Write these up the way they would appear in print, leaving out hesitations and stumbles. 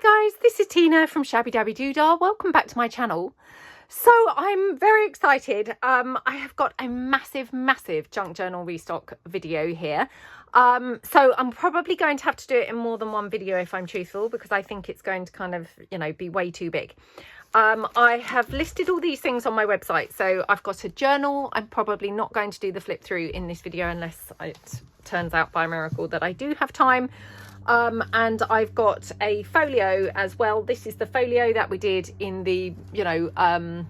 Hi guys, this is Tina from Shabbydabbydoodah. Welcome back to my channel. So I'm very excited. I have got a massive junk journal restock video here. So I'm probably going to have to do it in more than one video if I'm truthful, because I think it's going to kind of, you know, be way too big. I have listed all these things on my website. So I've got a journal. I'm probably not going to do the flip through in this video unless it turns out by miracle that I do have time. And I've got a folio as well. This is the folio that we did in the, you know,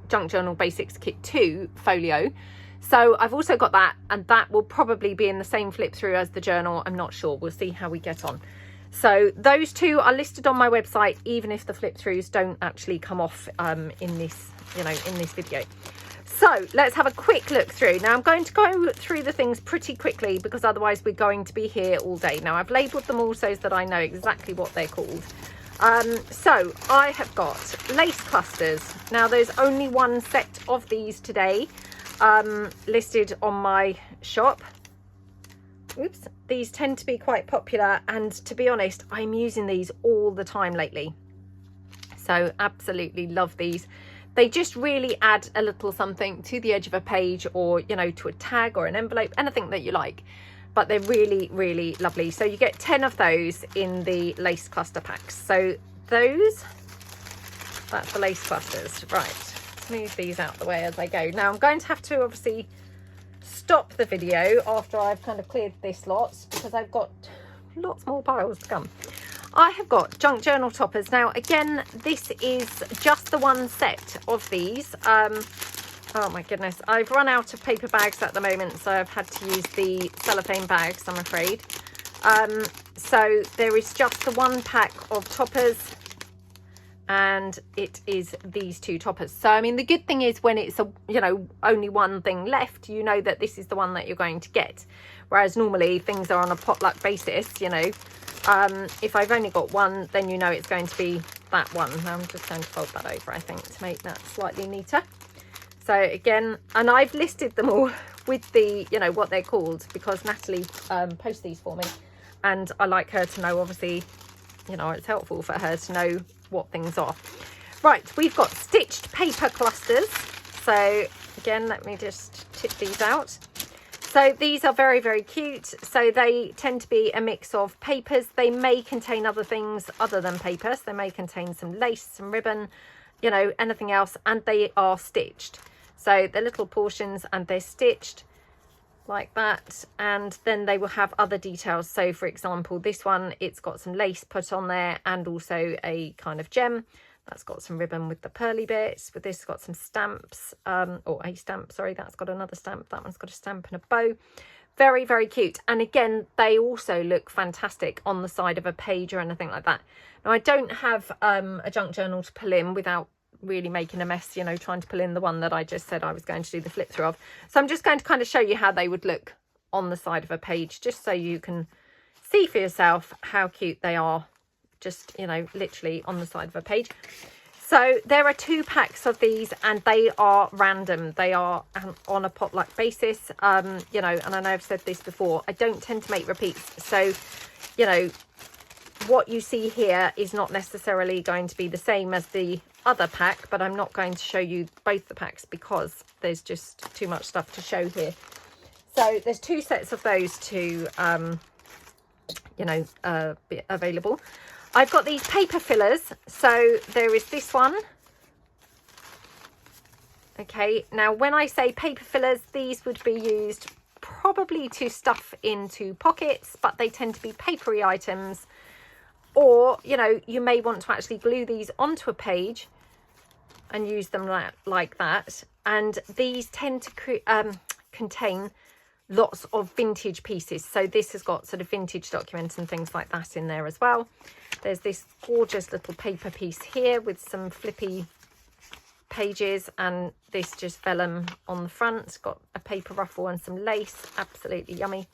Junk Journal Basics Kit 2 folio. So I've also got that, and that will probably be in the same flip through as the journal. I'm not sure. We'll see how we get on. So those two are listed on my website, even if the flip throughs don't actually come off in this, you know, in this video. So let's have a quick look through. Now I'm going to go through the things pretty quickly because otherwise we're going to be here all day. Now I've labelled them all so that I know exactly what they're called. So I have got lace clusters. Now there's only one set of these today listed on my shop. Oops, these tend to be quite popular, and to be honest, I'm using these all the time lately. So absolutely love these. They just really add a little something to the edge of a page, or, you know, to a tag or an envelope, anything that you like. But they're really lovely. So you get 10 of those in the lace cluster packs. So those, that's the lace clusters. Right, let's move these out the way as I go. Now I'm going to have to obviously stop the video after I've kind of cleared this lot, because I've got lots more piles to come. I have got junk journal toppers. Now again, this is just the one set of these. Oh my goodness, I've run out of paper bags at the moment, so I've had to use the cellophane bags, I'm afraid. So there is just the one pack of toppers, and it is these two toppers. So I mean, the good thing is when it's a, you know, only one thing left, you know that this is the one that you're going to get, whereas normally things are on a potluck basis, you know. If I've only got one, then you know it's going to be that one. Now I'm just going to fold that over, I think, to make that slightly neater. So again, and I've listed them all with the, you know, what they're called, because Natalie posts these for me, and I like her to know, obviously, you know, it's helpful for her to know what things are. Right, we've got stitched paper clusters. So again, let me just tip these out. So these are very cute. So they tend to be a mix of papers. They may contain other things other than papers. They may contain some lace, some ribbon, you know, anything else, and they are stitched. So they're little portions and they're stitched like that, and then they will have other details. So for example, this one, it's got some lace put on there, and also a kind of gem that's got some ribbon with the pearly bits. With this, got some stamps, or a stamp, sorry, that's got another stamp. That one's got a stamp and a bow. Very cute. And again, they also look fantastic on the side of a page or anything like that. Now I don't have a junk journal to pull in without really making a mess, you know, trying to pull in the one that I just said I was going to do the flip through of. So I'm just going to kind of show you how they would look on the side of a page, just so you can see for yourself how cute they are, just, you know, literally on the side of a page. So there are 2 packs of these, and they are random. They are on a potluck basis, you know, and I know I've said this before, I don't tend to make repeats. So, you know, what you see here is not necessarily going to be the same as the other pack, but I'm not going to show you both the packs because there's just too much stuff to show here. So there's 2 sets of those to, you know, be available. I've got these paper fillers. So there is this one. Okay, now when I say paper fillers, these would be used probably to stuff into pockets, but they tend to be papery items. Or, you know, you may want to actually glue these onto a page and use them like that. And these tend to contain lots of vintage pieces. So this has got sort of vintage documents and things like that in there as well. There's this gorgeous little paper piece here with some flippy pages, and this just vellum on the front. It's got a paper ruffle and some lace. Absolutely yummy.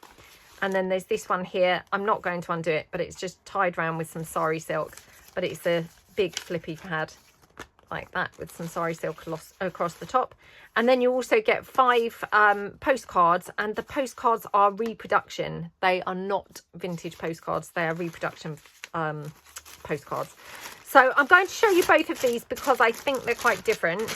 And then there's this one here. I'm not going to undo it, but it's just tied around with some sari silk, but it's a big flippy pad like that with some sari silk across the top. And then you also get 5 postcards, and the postcards are reproduction. They are not vintage postcards. They are reproduction postcards. So I'm going to show you both of these because I think they're quite different.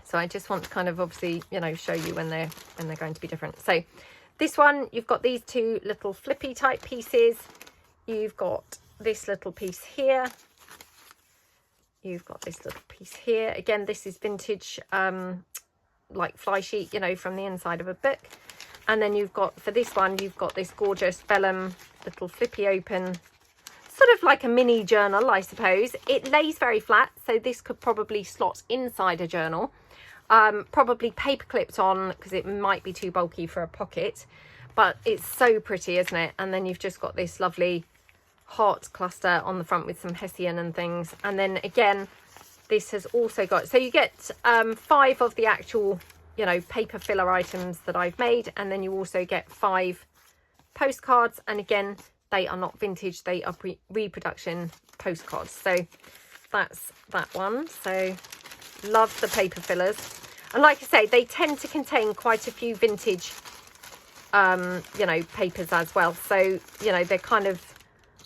So I just want to kind of obviously, you know, show you when they're going to be different. So this one, you've got these two little flippy type pieces. You've got this little piece here. You've got this little piece here. Again, this is vintage, like fly sheet, you know, from the inside of a book. And then you've got, for this one, you've got this gorgeous vellum little flippy open, sort of like a mini journal, I suppose. It lays very flat, so this could probably slot inside a journal. Probably paper clipped on because it might be too bulky for a pocket, but it's so pretty, isn't it? And then you've just got this lovely heart cluster on the front with some hessian and things. And then again, this has also got, so you get 5 of the actual, you know, paper filler items that I've made, and then you also get 5 postcards. And again, they are not vintage, they are reproduction postcards. So that's that one. So love the paper fillers, and like I say, they tend to contain quite a few vintage you know, papers as well. So, you know, they're kind of,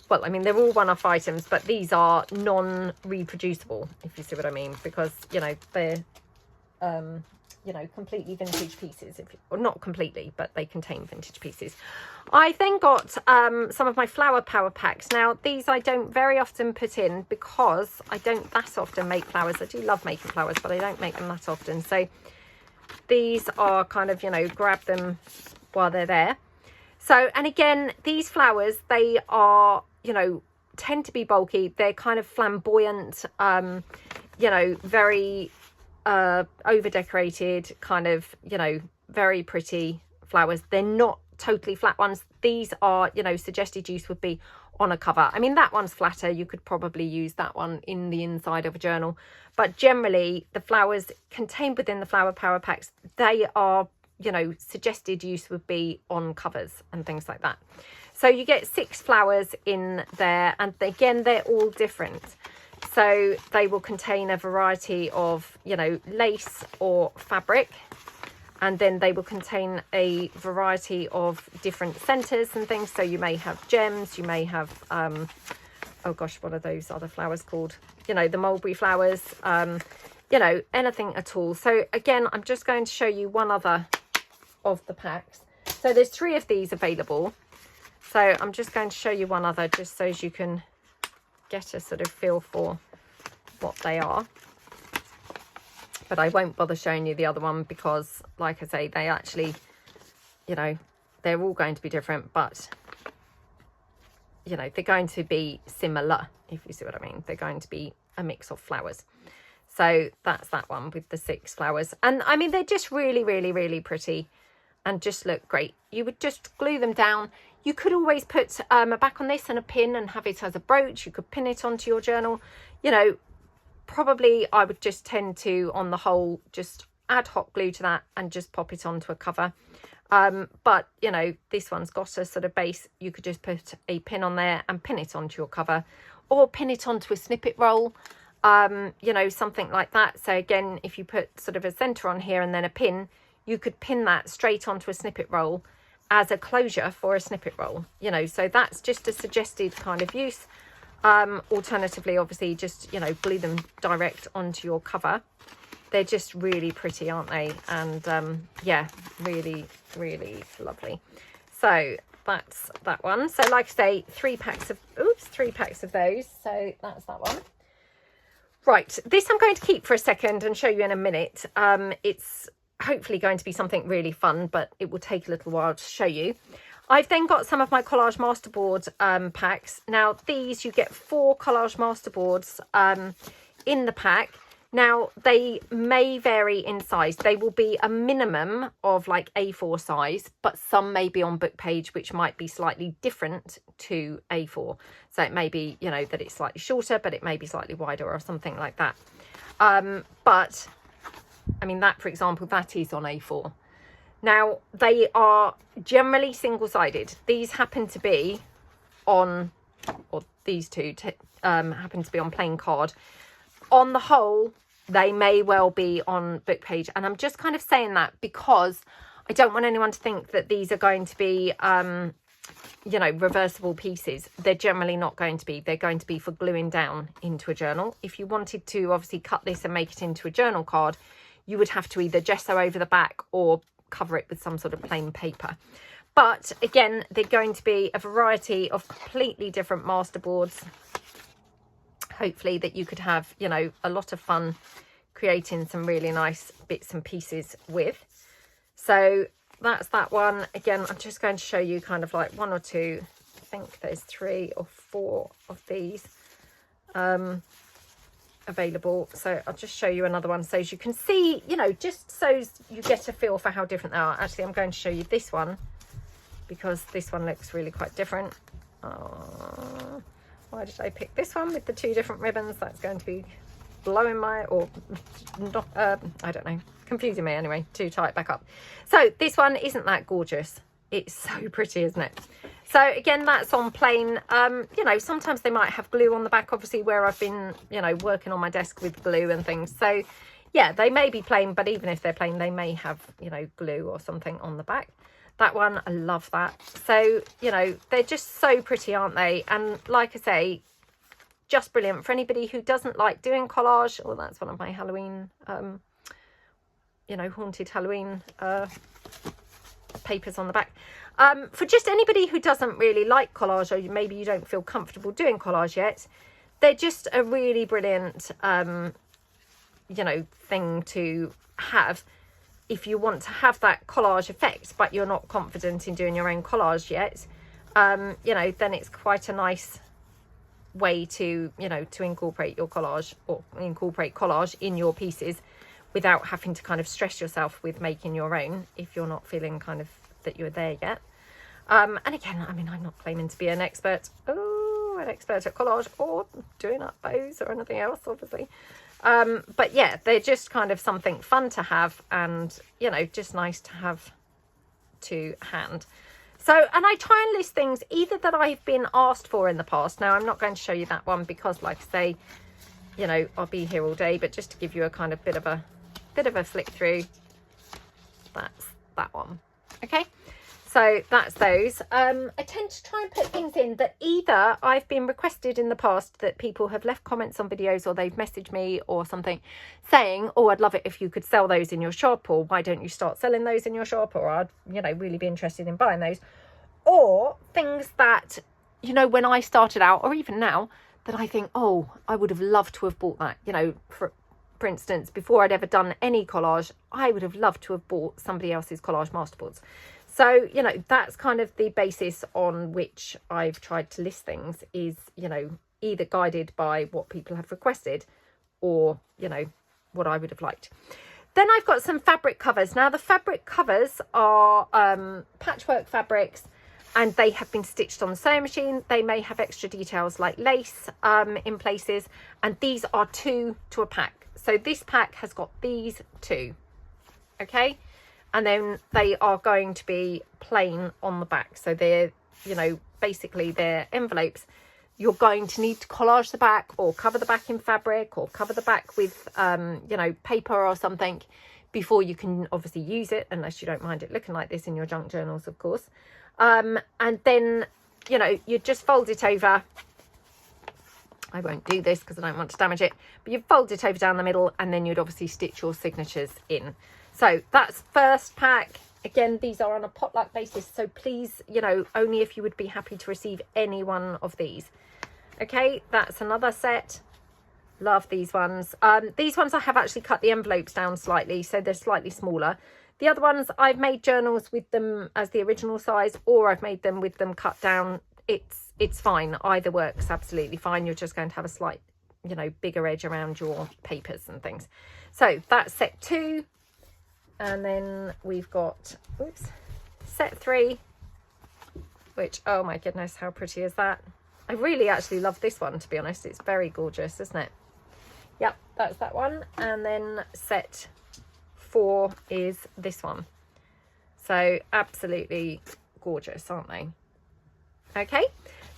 well, I mean, they're all one-off items, but these are non-reproducible, if you see what I mean, because, you know, they're you know, completely vintage pieces, or not completely, but they contain vintage pieces. I then got some of my flower power packs. Now these I don't very often put in because I don't that often make flowers. I do love making flowers, but I don't make them that often. So these are kind of, you know, grab them while they're there. So, and again, these flowers, they are, you know, tend to be bulky. They're kind of flamboyant, you know, very over decorated, kind of, you know, very pretty flowers. They're not totally flat ones. These are, you know, suggested use would be on a cover. I mean, that one's flatter. You could probably use that one in the inside of a journal, but generally the flowers contained within the flower power packs, they are, you know, suggested use would be on covers and things like that. So you get 6 flowers in there, and again, they're all different. So they will contain a variety of, you know, lace or fabric, and then they will contain a variety of different centers and things. So you may have gems, you may have oh gosh, what are those other flowers called, you know, the mulberry flowers, you know, anything at all. So again, I'm just going to show you one other of the packs. So there's 3 of these available, so I'm just going to show you one other just so as you can get a sort of feel for what they are. But I won't bother showing you the other one because, like I say, they actually, you know, they're all going to be different, but, you know, they're going to be similar, if you see what I mean. They're going to be a mix of flowers. So that's that one with the 6 flowers. And I mean, they're just really, really, really pretty and just look great. You would just glue them down. You could always put a back on this and a pin and have it as a brooch. You could pin it onto your journal. You know, probably I would just tend to, on the whole, just add hot glue to that and just pop it onto a cover. But, you know, this one's got a sort of base. You could just put a pin on there and pin it onto your cover, or pin it onto a snippet roll, you know, something like that. So again, if you put sort of a center on here and then a pin, you could pin that straight onto a snippet roll as a closure for a snippet roll, you know. So that's just a suggested kind of use. Alternatively, obviously, just, you know, glue them direct onto your cover. They're just really pretty, aren't they? And yeah, really, really lovely. So that's that one. So like I say, 3 packs of, oops, 3 packs of those. So that's that one. Right, this I'm going to keep for a second and show you in a minute. It's hopefully going to be something really fun, but it will take a little while to show you. I've then got some of my Collage Masterboard packs. Now these, you get 4 Collage Masterboards in the pack. Now they may vary in size. They will be a minimum of like A4 size, but some may be on book page, which might be slightly different to A4. So it may be, you know, that it's slightly shorter, but it may be slightly wider or something like that. But I mean, that, for example, that is on A4. Now, they are generally single-sided. These happen to be on, or these two happen to be on plain card. On the whole, they may well be on book page. And I'm just kind of saying that because I don't want anyone to think that these are going to be, you know, reversible pieces, they're generally not going to be. They're going to be for gluing down into a journal. If you wanted to obviously cut this and make it into a journal card, you would have to either gesso over the back or cover it with some sort of plain paper. But again, they're going to be a variety of completely different masterboards, hopefully, that you could have, you know, a lot of fun creating some really nice bits and pieces with. So that's that one. Again, I'm just going to show you kind of like one or two, I think there's 3 or 4 of these available. So I'll just show you another one so as you can see, you know, just so you get a feel for how different they are. Actually, I'm going to show you this one because this one looks really quite different. Why did I pick this one with the 2 different ribbons? That's going to be blowing my, or not, I don't know, confusing me anyway. Too tight, back up. So this one isn't that gorgeous. It's so pretty, isn't it? So again, that's on plain. You know, sometimes they might have glue on the back, obviously, where I've been, you know, working on my desk with glue and things. So yeah, they may be plain, but even if they're plain, they may have, you know, glue or something on the back. That one, I love that. So, you know, they're just so pretty, aren't they? And like I say, just brilliant for anybody who doesn't like doing collage. Oh, that's one of my Halloween, you know, haunted Halloween papers on the back. For just anybody who doesn't really like collage, or maybe you don't feel comfortable doing collage yet, they're just a really brilliant, you know, thing to have if you want to have that collage effect, but you're not confident in doing your own collage yet. You know, then it's quite a nice way to, you know, to incorporate your collage, or incorporate collage in your pieces without having to kind of stress yourself with making your own if you're not feeling kind of that you're there yet. And again, I mean, I'm not claiming to be an expert at collage or doing up bows or anything else, obviously. But yeah, they're just kind of something fun to have, and, you know, just nice to have to hand. So, and I try and list things either that I've been asked for in the past. Now, I'm not going to show you that one because, like I say, you know, I'll be here all day, but just to give you a kind of bit of a flick through, that's that one. Okay, so that's those. I tend to try and put things in that either I've been requested in the past, that people have left comments on videos, or they've messaged me or something saying, oh, I'd love it if you could sell those in your shop, or why don't you start selling those in your shop, or I'd, you know, really be interested in buying those. Or things that, you know, when I started out, or even now, that I think, oh, I would have loved to have bought that. You know, for instance, before I'd ever done any collage, I would have loved to have bought somebody else's collage masterboards. So, you know, that's kind of the basis on which I've tried to list things, is, you know, either guided by what people have requested, or, you know, what I would have liked. Then I've got some fabric covers. Now, the fabric covers are patchwork fabrics, and they have been stitched on the sewing machine. They may have extra details like lace in places, and these are 2 to a pack. So this pack has got these 2, okay? And then they are going to be plain on the back. So they're, you know, basically they're envelopes. You're going to need to collage the back, or cover the back in fabric, or cover the back with, you know, paper or something before you can obviously use it, unless you don't mind it looking like this in your junk journals, of course. And then, you know, you just fold it over. I won't do this because I don't want to damage it, but you fold it over down the middle, and then you'd obviously stitch your signatures in. So that's first pack. Again, these are on a potluck basis, so please, you know, only if you would be happy to receive any one of these. Okay, that's another set. Love these ones. These ones I have actually cut the envelopes down slightly, so they're slightly smaller. The other ones, I've made journals with them as the original size, or I've made them with them cut down. It's fine. Either works absolutely fine. You're just going to have a slight, you know, bigger edge around your papers and things. So that's set 2. And then we've got, oops, set 3, which, oh my goodness, how pretty is that? I really actually love this one, to be honest. It's very gorgeous, isn't it? Yep, that's that one. And then set 4 is this one. So absolutely gorgeous, aren't they? Okay,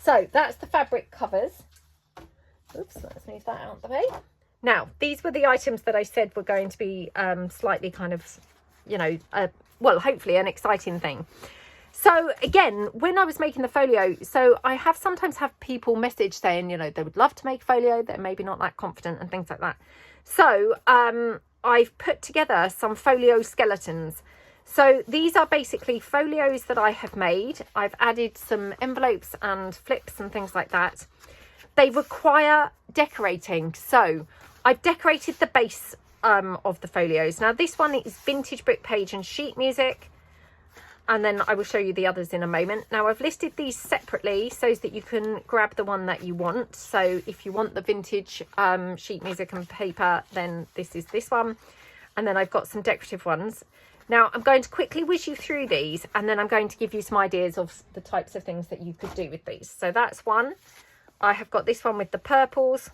so that's the fabric covers. Oops, let's move that out of the way. Now, these were the items that I said were going to be slightly kind of, you know, well, hopefully an exciting thing. So again, when I was making the folio, so I have sometimes have people message saying, you know, they would love to make folio, they're maybe not that confident and things like that. So I've put together some folio skeletons. So these are basically folios that I have made. I've added some envelopes and flips and things like that. They require decorating. So I've decorated the base of the folios. Now this one is vintage book page and sheet music. And then I will show you the others in a moment. Now I've listed these separately so that you can grab the one that you want. So if you want the vintage sheet music and paper, then this is this one. And then I've got some decorative ones. Now I'm going to quickly whiz you through these, and then I'm going to give you some ideas of the types of things that you could do with these. So that's one. I have got this one with the purples.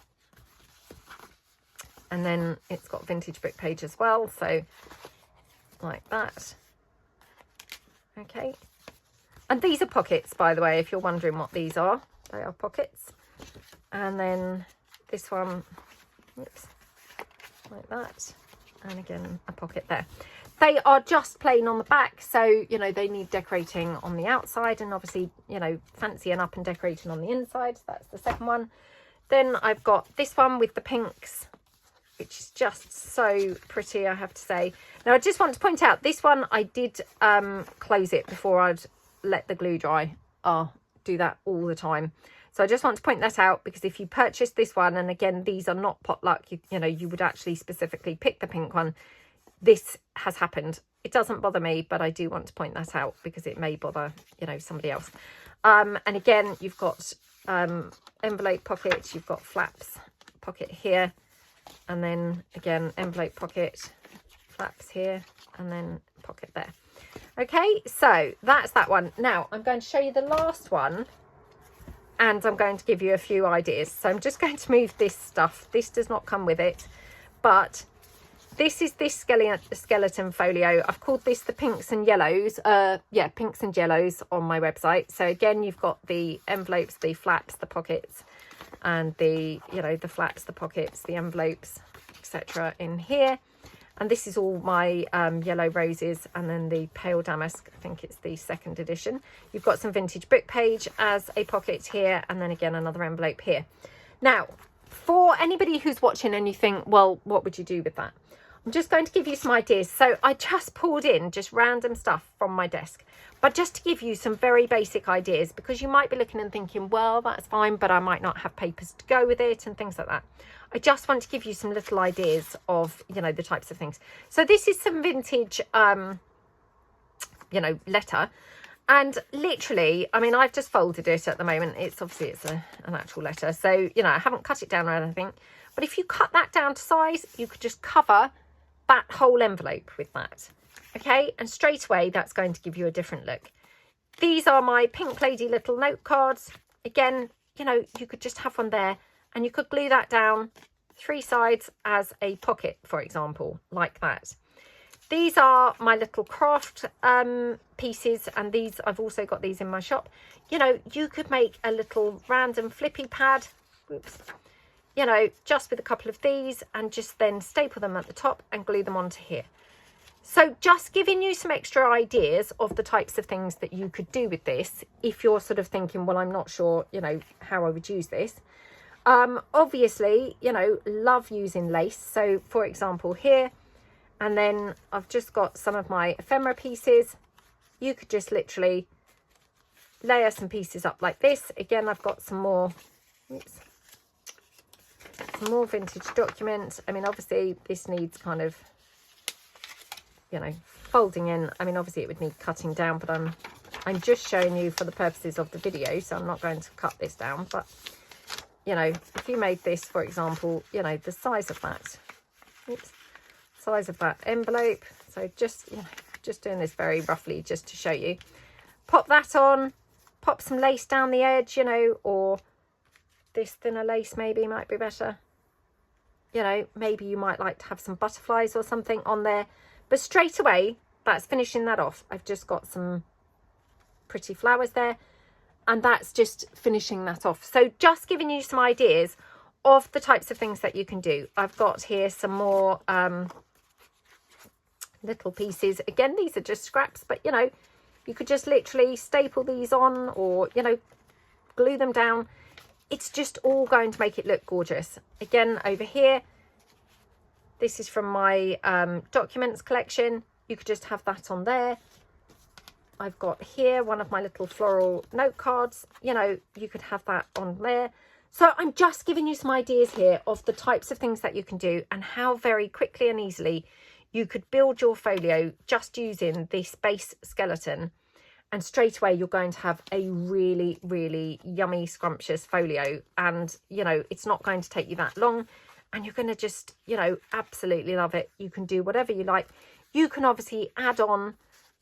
And then it's got vintage book page as well. So like that. Okay, and these are pockets, by the way, if you're wondering what these are. They are pockets. And then this one, oops, like that, and again a pocket there. They are just plain on the back, so you know they need decorating on the outside, and obviously, you know, fancying up and decorating on the inside. So that's the second one. Then I've got this one with the pinks, which is just so pretty, I have to say. Now I just want to point out, this one I did close it before I'd let the glue dry. I'll do that all the time. So I just want to point that out, because if you purchase this one, and again these are not potluck, you know, you would actually specifically pick the pink one. This has happened. It doesn't bother me, but I do want to point that out because it may bother, you know, somebody else. And again, you've got envelope pockets, you've got flaps pocket here, and then again envelope pocket, flaps here, and then pocket there. Okay, so that's that one. Now I'm going to show you the last one, and I'm going to give you a few ideas. So I'm just going to move this stuff. This does not come with it, but this is this skeleton folio. I've called this the pinks and yellows. Yeah, pinks and yellows on my website. So again, you've got the envelopes, the flaps, the pockets, and the, you know, the flaps, the pockets, the envelopes, etc. in here. And this is all my yellow roses, and then the pale damask, I think it's the 2nd edition. You've got some vintage book page as a pocket here, and then again another envelope here. Now, for anybody who's watching and you think, well, what would you do with that? I'm just going to give you some ideas. So I just pulled in just random stuff from my desk, but just to give you some very basic ideas, because you might be looking and thinking, well, that's fine, but I might not have papers to go with it and things like that. I just want to give you some little ideas of, you know, the types of things. So this is some vintage, you know, letter. And literally, I mean, I've just folded it at the moment. It's obviously, it's an actual letter. So, you know, I haven't cut it down or anything. But if you cut that down to size, you could just cover that whole envelope with that. Okay, and straight away, that's going to give you a different look. These are my Pink Lady little note cards. Again, you know, you could just have one there, and you could glue that down 3 sides as a pocket, for example, like that. These are my little craft pieces, and these, I've also got these in my shop. You know, you could make a little random flippy pad, oops, you know, just with a couple of these, and just then staple them at the top and glue them onto here. So just giving you some extra ideas of the types of things that you could do with this, if you're sort of thinking, well, I'm not sure, you know, how I would use this. Obviously, you know, love using lace. So for example here, and then I've just got some of my ephemera pieces. You could just literally layer some pieces up like this. Again, I've got some more, oops, some more vintage documents. I mean, obviously this needs kind of, you know, folding in. I mean, obviously it would need cutting down, but I'm just showing you for the purposes of the video, so I'm not going to cut this down. But you know, if you made this, for example, you know, the size of that, oops, size of that envelope. So just, you know, just doing this very roughly just to show you. Pop that on, pop some lace down the edge, you know, or this thinner lace maybe might be better. You know, maybe you might like to have some butterflies or something on there. But straight away, that's finishing that off. I've just got some pretty flowers there, and that's just finishing that off. So just giving you some ideas of the types of things that you can do. I've got here some more little pieces. Again, these are just scraps, but you know, You could just literally staple these on, or, you know, glue them down. It's just all going to make it look gorgeous. Again, over here, this is from my documents collection. You could just have that on there. I've got here one of my little floral note cards. You know, you could have that on there. So I'm just giving you some ideas here of the types of things that you can do and how very quickly and easily you could build your folio just using this base skeleton. And straight away, you're going to have a really, really yummy, scrumptious folio. And, you know, it's not going to take you that long. And you're going to just, you know, absolutely love it. You can do whatever you like. You can obviously add on,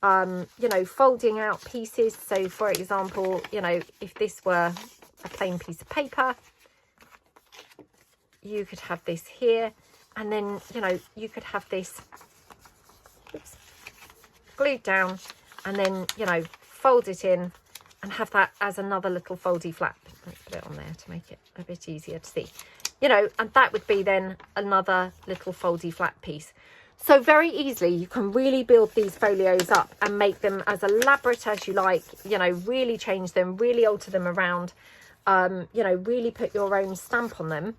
you know, folding out pieces. So, for example, you know, if this were a plain piece of paper, you could have this here. And then, you know, you could have this glued down. And then, you know, fold it in and have that as another little foldy flap. Let's put it on there to make it a bit easier to see. You know, and that would be then another little foldy flap piece. So very easily you can really build these folios up and make them as elaborate as you like, you know, really change them, really alter them around, you know, really put your own stamp on them.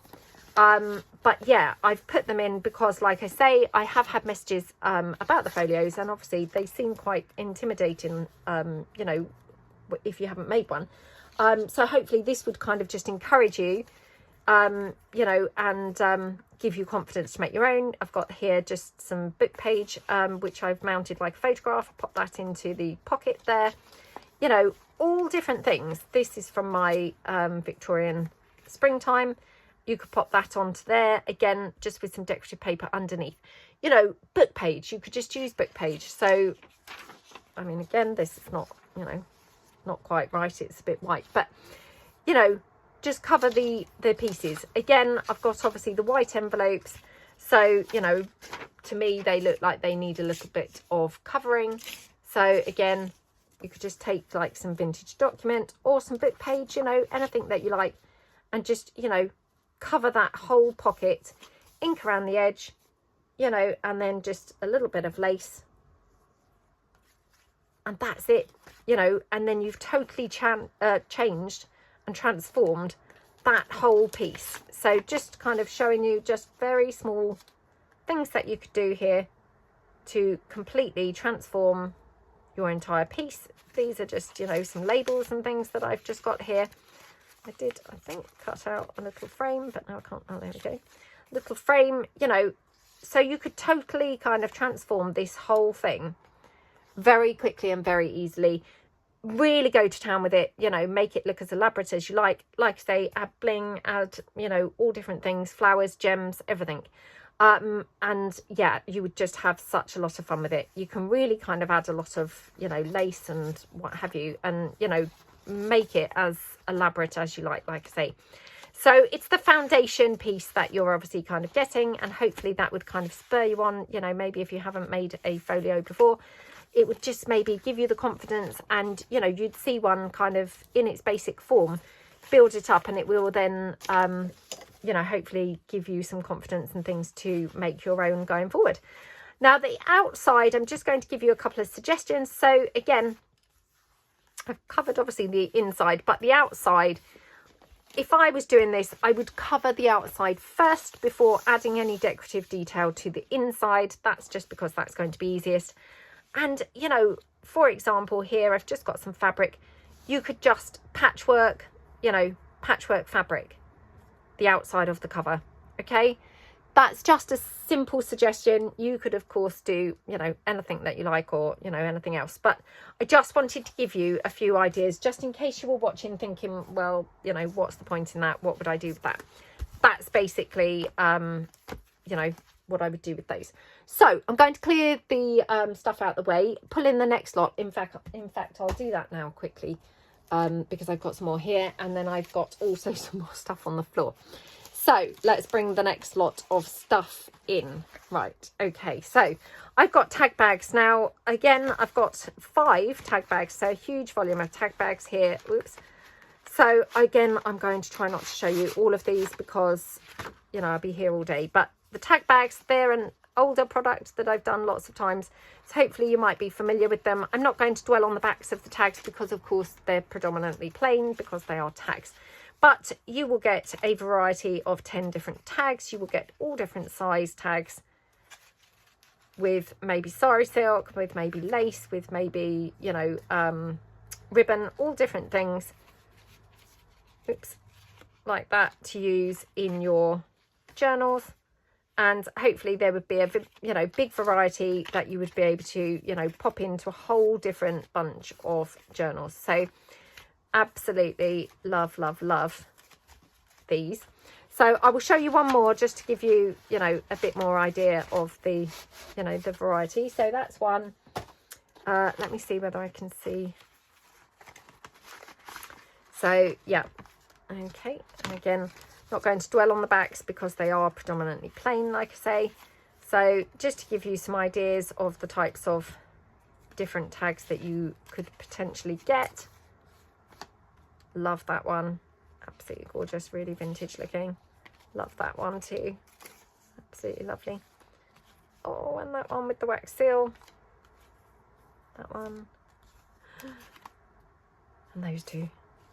But yeah, I've put them in because, like I say, I have had messages about the folios, and obviously they seem quite intimidating, you know, if you haven't made one. So hopefully this would kind of just encourage you, you know, and give you confidence to make your own. I've got here just some book page, which I've mounted like a photograph, pop that into the pocket there, you know, all different things. This is from my Victorian springtime. You could pop that onto there, again, just with some decorative paper underneath. You know, book page, you could just use book page. So, I mean, again, this is not, you know, not quite right. It's a bit white, but, you know, just cover the pieces. Again, I've got obviously the white envelopes. So, you know, to me, they look like they need a little bit of covering. So, again, you could just take like some vintage document or some book page, you know, anything that you like, and just, you know, cover that whole pocket, ink around the edge, you know, and then just a little bit of lace, and that's it, you know. And then you've totally changed and transformed that whole piece. So just kind of showing you just very small things that you could do here to completely transform your entire piece. These are just, you know, some labels and things that I've just got here. I did, I think, cut out a little frame, but now I can't. Oh, there we go. Little frame, you know, so you could totally kind of transform this whole thing very quickly and very easily. Really go to town with it, you know, make it look as elaborate as you like. Like I say, add bling, add, you know, all different things, flowers, gems, everything. And yeah, you would just have such a lot of fun with it. You can really kind of add a lot of, you know, lace and what have you, and, you know, make it as elaborate as you like I say. So it's the foundation piece that you're obviously kind of getting, and hopefully that would kind of spur you on, you know, maybe if you haven't made a folio before, it would just maybe give you the confidence, and, you know, you'd see one kind of in its basic form, build it up, and it will then you know, hopefully give you some confidence and things to make your own going forward. Now the outside, I'm just going to give you a couple of suggestions. So again, I've covered obviously the inside, but the outside, if I was doing this, I would cover the outside first before adding any decorative detail to the inside. That's just because that's going to be easiest. And, you know, for example, here I've just got some fabric. You could just patchwork, you know, patchwork fabric, the outside of the cover. Okay, that's just a simple suggestion. You could of course do, you know, anything that you like, or, you know, anything else, but I just wanted to give you a few ideas just in case you were watching thinking, well, you know, what's the point in that? What would I do with that? That's basically you know, what I would do with those. So I'm going to clear the stuff out the way, pull in the next lot. In fact I'll do that now quickly, because I've got some more here, and then I've got also some more stuff on the floor. So let's bring the next lot of stuff in. Right, okay, so I've got tag bags. Now again, I've got 5 tag bags, so a huge volume of tag bags here. Oops. So again, I'm going to try not to show you all of these because, you know, I'll be here all day, but the tag bags, they're an older product that I've done lots of times, so hopefully you might be familiar with them. I'm not going to dwell on the backs of the tags because of course they're predominantly plain because they are tags, but you will get a variety of 10 different tags. You will get all different size tags with maybe sari silk, with maybe lace, with maybe, you know, ribbon, all different things. Oops, like that, to use in your journals. And hopefully there would be a, you know, big variety that you would be able to, you know, pop into a whole different bunch of journals. So absolutely love, love, love these. So I will show you one more just to give you, you know, a bit more idea of the, you know, the variety. So that's one. Let me see whether I can see. So yeah, okay. And again, not going to dwell on the backs because they are predominantly plain, like I say. So just to give you some ideas of the types of different tags that you could potentially get. Love that one. Absolutely gorgeous, really vintage looking. Love that one too. Absolutely lovely. Oh, and that one with the wax seal. That one. And those two.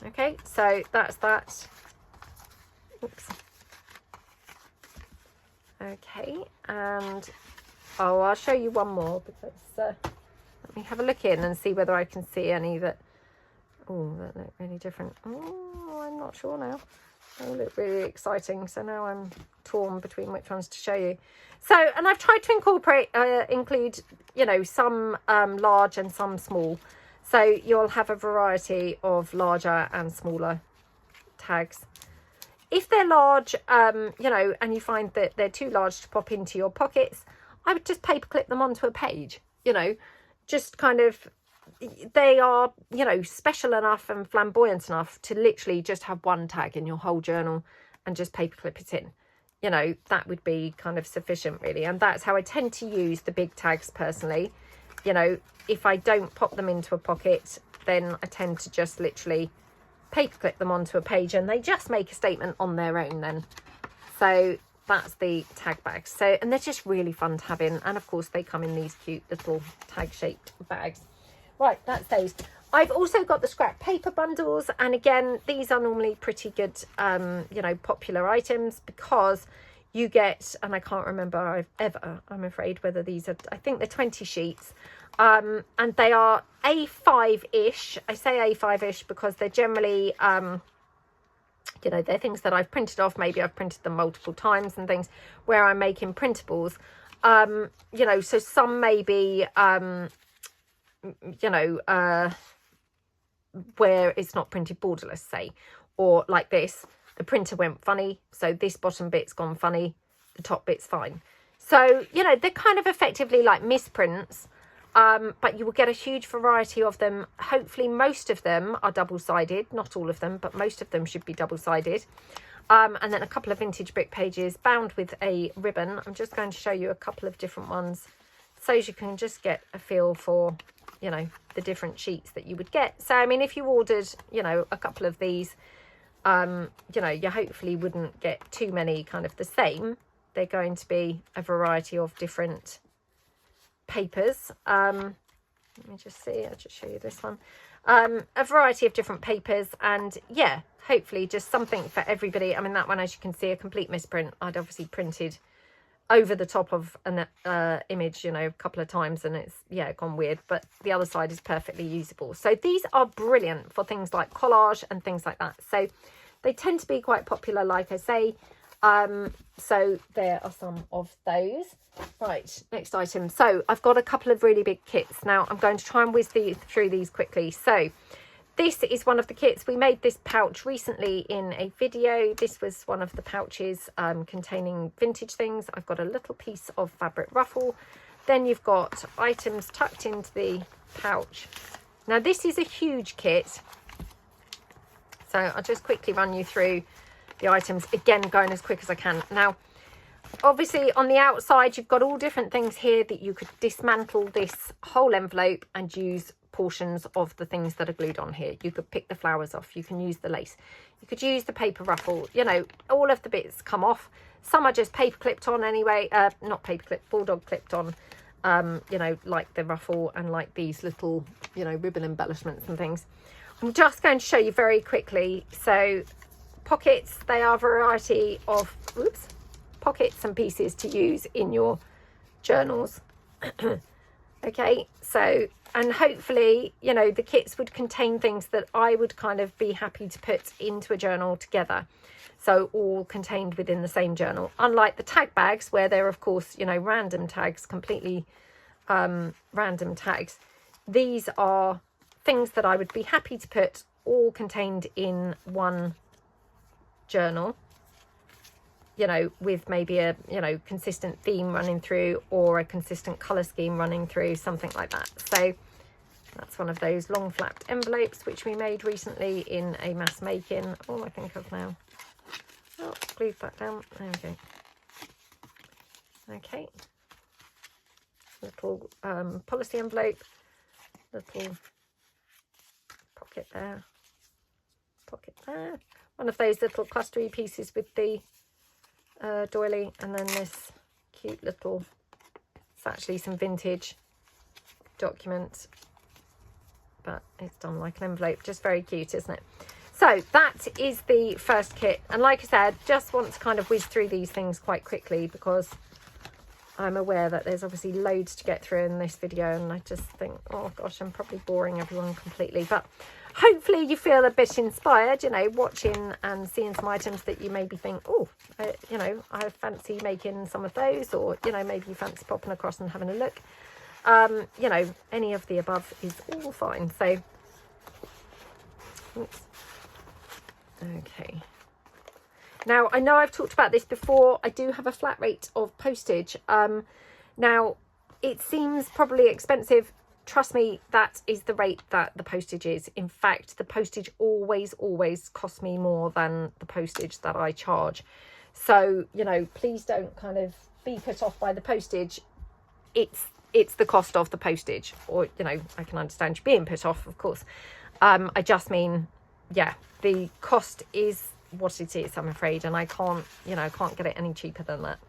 Okay, so that's that. Oops. Okay, and oh, I'll show you one more because let me have a look in and see whether I can see any that, oh, that look really different. Oh, I'm not sure now. They look really exciting, so now I'm torn between which ones to show you. So, and I've tried to incorporate, include, you know, some large and some small. So you'll have a variety of larger and smaller tags. If they're large, you know, and you find that they're too large to pop into your pockets, I would just paperclip them onto a page, you know, just kind of, they are, you know, special enough and flamboyant enough to literally just have one tag in your whole journal and just paperclip it in. You know, that would be kind of sufficient really. And that's how I tend to use the big tags personally. You know, if I don't pop them into a pocket, then I tend to just literally paperclip them onto a page and they just make a statement on their own then. So that's the tag bags. So, and they're just really fun to have in. And of course they come in these cute little tag shaped bags. Right, that's those. I've also got the scrap paper bundles, and again, these are normally pretty good, you know, popular items because you get, and I can't remember I'm afraid, whether these are, I think they're 20 sheets, and they are A5-ish. I say A5-ish because they're generally, you know, they're things that I've printed off. Maybe I've printed them multiple times and things where I'm making printables, you know, so some may be, you know, where it's not printed borderless, say, or like this, the printer went funny, so this bottom bit's gone funny, the top bit's fine. So, you know, they're kind of effectively like misprints, but you will get a huge variety of them. Hopefully most of them are double-sided, not all of them, but most of them should be double-sided. And then a couple of vintage brick pages bound with a ribbon. I'm just going to show you a couple of different ones so you can just get a feel for, you know, the different sheets that you would get. So, I mean, if you ordered, you know, a couple of these, you know, you hopefully wouldn't get too many kind of the same. They're going to be a variety of different papers. Let me just see, I'll just show you this one. A variety of different papers, and yeah, hopefully just something for everybody. I mean, that one, as you can see, a complete misprint. I'd obviously printed over the top of an image, you know, a couple of times, and it's, yeah, gone weird, but the other side is perfectly usable. So these are brilliant for things like collage and things like that. So they tend to be quite popular, like I say. So there are some of those. Right, next item. So I've got a couple of really big kits. Now I'm going to try and whiz through these quickly. So this is one of the kits. We made this pouch recently in a video. This was one of the pouches containing vintage things. I've got a little piece of fabric ruffle. Then you've got items tucked into the pouch. Now this is a huge kit. So I'll just quickly run you through the items. Again, going as quick as I can. Now, obviously on the outside, you've got all different things here that you could dismantle this whole envelope and use portions of the things that are glued on here. You could pick the flowers off, you can use the lace, you could use the paper ruffle, you know, all of the bits come off. Some are just paper clipped on anyway, not paper clipped, bulldog clipped on, you know, like the ruffle and like these little, you know, ribbon embellishments and things. I'm just going to show you very quickly. So pockets, they are a variety of pockets and pieces to use in your journals. Okay, so, and hopefully, you know, the kits would contain things that I would kind of be happy to put into a journal together. So all contained within the same journal, unlike the tag bags where they're of course, you know, random tags, completely random tags. These are things that I would be happy to put all contained in one journal, you know, with maybe a, you know, consistent theme running through or a consistent color scheme running through, something like that. So that's one of those long flapped envelopes which we made recently in a mass making. All I think of now. Oh, glued that down. There we go. Okay. Little policy envelope. Little pocket there. Pocket there. One of those little clustery pieces with the doily, and then this cute little, it's actually some vintage document, but it's done like an envelope. Just very cute, isn't it? So that is the first kit, and like I said, just want to kind of whiz through these things quite quickly because I'm aware that there's obviously loads to get through in this video, and I just think, oh gosh, I'm probably boring everyone completely, but hopefully you feel a bit inspired, you know, watching and seeing some items that you maybe think, oh, you know, I fancy making some of those, or, you know, maybe you fancy popping across and having a look. You know, any of the above is all fine. So, oops. Okay. Now, I know I've talked about this before. I do have a flat rate of postage. Now, it seems probably expensive. Trust me, that is the rate that the postage is. In fact, the postage always costs me more than the postage that I charge. So, you know, please don't kind of be put off by the postage. It's the cost of the postage. Or, you know, I can understand you being put off, of course. I just mean, yeah, the cost is what it is, I'm afraid, and I can't, you know, can't get it any cheaper than that.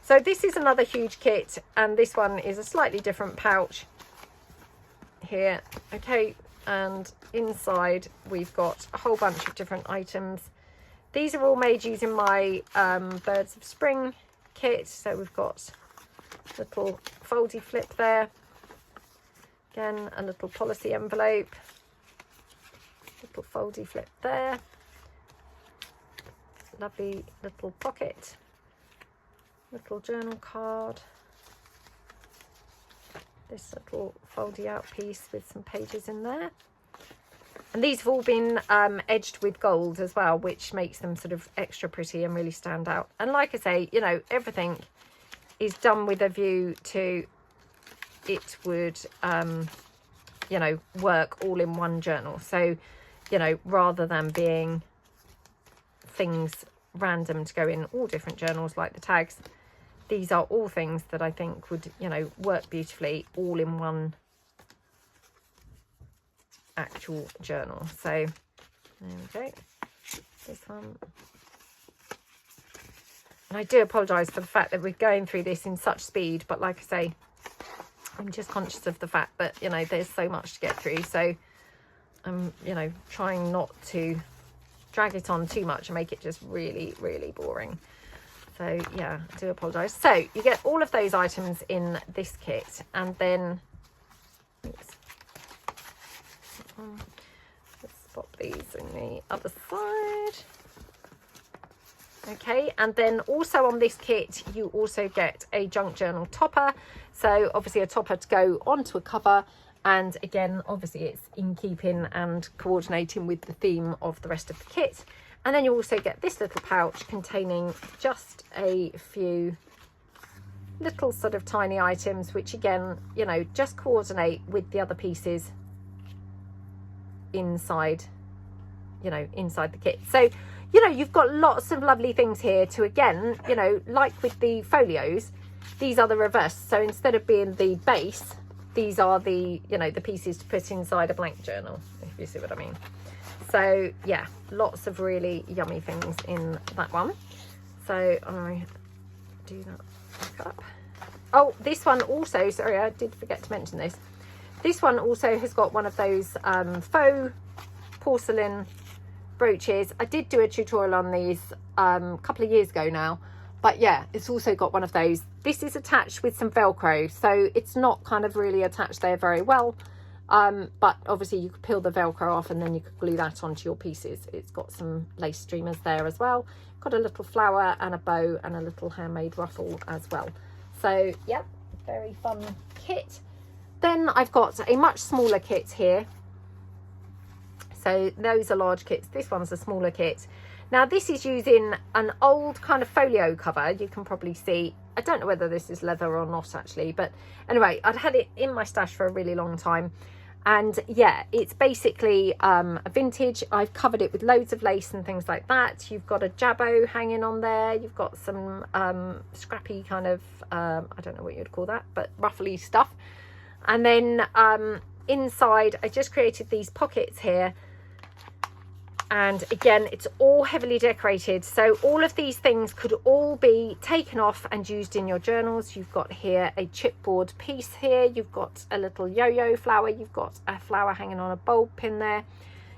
So this is another huge kit, and this one is a slightly different pouch here. Okay, and inside we've got a whole bunch of different items. These are all made using my Birds of Spring kit. So we've got a little foldy flip there, again a little policy envelope, little foldy flip there, lovely little pocket, little journal card, this little foldy out piece with some pages in there, and these have all been edged with gold as well, which makes them sort of extra pretty and really stand out. And like I say, you know, everything is done with a view to it would you know, work all in one journal. So, you know, rather than being things random to go in all different journals like the tags, these are all things that I think would, you know, work beautifully all in one actual journal. So there we go, this one. And I do apologise for the fact that we're going through this in such speed, but like I say, I'm just conscious of the fact that, you know, there's so much to get through. So I'm, you know, trying not to drag it on too much and make it just really boring. So yeah, I do apologise. So you get all of those items in this kit, and then oops, let's pop these in the other side. Okay, and then also on this kit you also get a junk journal topper. So obviously a topper to go onto a cover, and again obviously it's in keeping and coordinating with the theme of the rest of the kit. And then you also get this little pouch containing just a few little sort of tiny items, which again, you know, just coordinate with the other pieces inside, you know, inside the kit. So, you know, you've got lots of lovely things here to, again, you know, like with the folios, these are the reverse. So instead of being the base, these are the, you know, the pieces to put inside a blank journal, if you see what I mean. So yeah, lots of really yummy things in that one. So I do that back up. Oh, this one also, sorry, I did forget to mention this. This one also has got one of those faux porcelain brooches. I did do a tutorial on these a couple of years ago now, but yeah, it's also got one of those. This is attached with some Velcro, so it's not kind of really attached there very well, but obviously you could peel the Velcro off and then you could glue that onto your pieces. It's got some lace streamers there as well, got a little flower and a bow and a little handmade ruffle as well. So yeah, very fun kit. Then I've got a much smaller kit here. So those are large kits. This one's a smaller kit. Now this is using an old kind of folio cover. You can probably see, I don't know whether this is leather or not actually, but anyway, I'd had it in my stash for a really long time. And yeah, it's basically a vintage. I've covered it with loads of lace and things like that. You've got a jabot hanging on there. You've got some scrappy kind of, I don't know what you'd call that, but ruffly stuff. And then inside, I just created these pockets here. And again, it's all heavily decorated. So all of these things could all be taken off and used in your journals. You've got here a chipboard piece here. You've got a little yo-yo flower. You've got a flower hanging on a bulb pin there.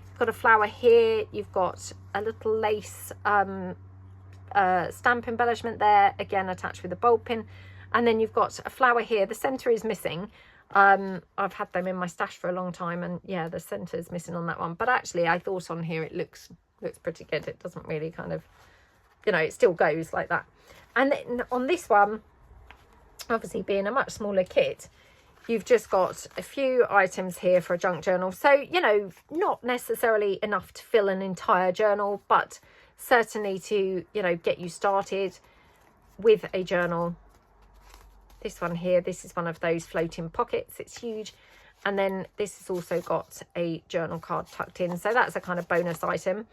You've got a flower here. You've got a little lace stamp embellishment there, again attached with a bulb pin. And then you've got a flower here. The centre is missing. I've had them in my stash for a long time, and yeah, the centre is missing on that one, but actually I thought on here it looks pretty good. It doesn't really kind of, you know, it still goes like that. And then on this one, obviously being a much smaller kit, you've just got a few items here for a junk journal. So, you know, not necessarily enough to fill an entire journal, but certainly to, you know, get you started with a journal. This one here, this is one of those floating pockets. It's huge. And then this has also got a journal card tucked in. So that's a kind of bonus item.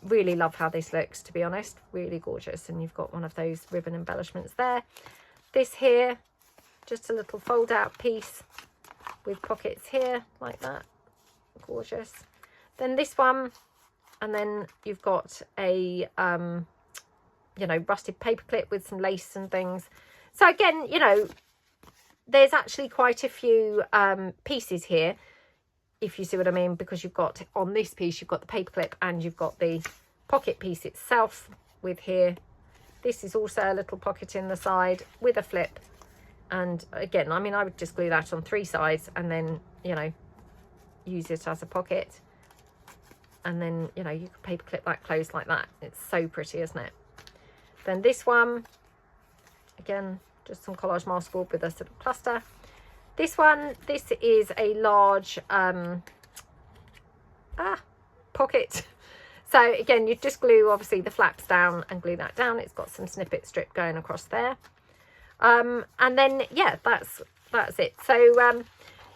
Really love how this looks, to be honest. Really gorgeous. And you've got one of those ribbon embellishments there. This here, just a little fold out piece with pockets here like that. Gorgeous. Then this one, and then you've got a, you know, rusted paperclip with some lace and things. So again, you know, there's actually quite a few pieces here, if you see what I mean, because you've got on this piece, you've got the paperclip and you've got the pocket piece itself with here. This is also a little pocket in the side with a flip. And again, I mean, I would just glue that on 3 sides and then, you know, use it as a pocket. And then, you know, you could paperclip that closed like that. It's so pretty, isn't it? Then this one, again, just some collage masterboard with a sort of cluster. This one, this is a large pocket. So again, you just glue obviously the flaps down and glue that down. It's got some snippet strip going across there. And then yeah, that's it. So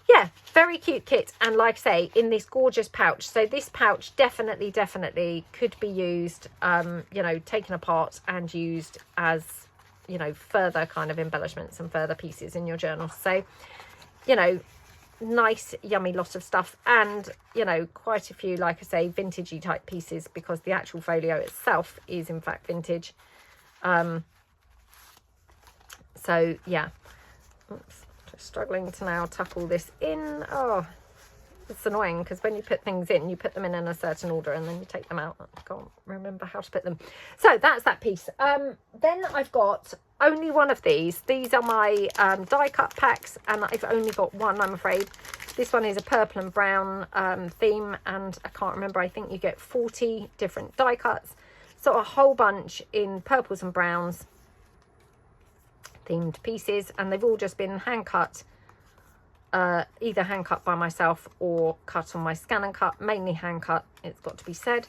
yeah, very cute kit, and like I say, in this gorgeous pouch. So this pouch definitely could be used, you know, taken apart and used as, you know, further kind of embellishments and further pieces in your journal. So, you know, nice yummy lot of stuff, and you know, quite a few, like I say, vintagey type pieces, because the actual folio itself is in fact vintage. So yeah, oops, just struggling to now tuck all this in. Oh, it's annoying because when you put things in, you put them in a certain order and then you take them out. I can't remember how to put them. So that's that piece. Then I've got only one of these. These are my die cut packs, and I've only got one, I'm afraid. This one is a purple and brown theme, and I can't remember, I think you get 40 different die cuts. So a whole bunch in purples and browns themed pieces, and they've all just been hand cut. Either hand cut by myself or cut on my scan and cut, mainly hand cut, it's got to be said.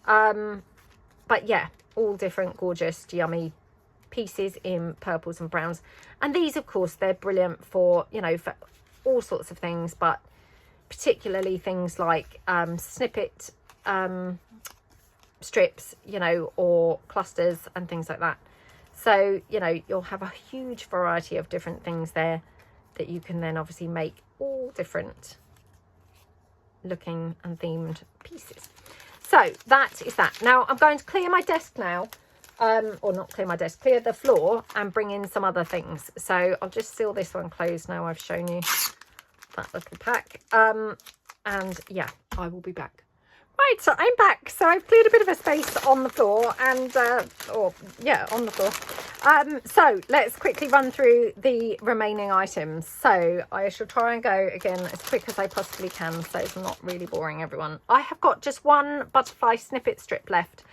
But yeah, all different gorgeous yummy pieces in purples and browns. And these, of course, they're brilliant for, you know, for all sorts of things, but particularly things like snippet strips, you know, or clusters and things like that. So, you know, you'll have a huge variety of different things there that you can then obviously make all different looking and themed pieces. So that is that. Now I'm going to clear my desk now, or not clear my desk, clear the floor and bring in some other things. So I'll just seal this one closed now I've shown you that little pack. And yeah, I will be back. Right, so I'm back. So I've cleared a bit of a space on the floor and, on the floor. So let's quickly run through the remaining items. So I shall try and go again as quick as I possibly can, so it's not really boring everyone. I have got just one butterfly snippet strip left.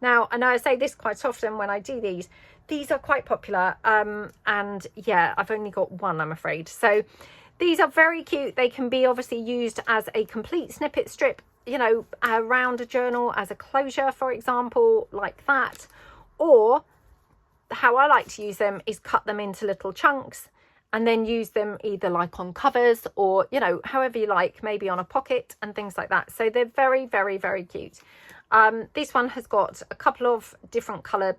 Now, I know I say this quite often when I do these. These are quite popular. And yeah, I've only got one, I'm afraid. So these are very cute. They can be obviously used as a complete snippet strip, you know, around a journal as a closure, for example, like that. Or how I like to use them is cut them into little chunks and then use them either like on covers or, you know, however you like, maybe on a pocket and things like that. So they're very, very, very cute. This one has got a couple of different colour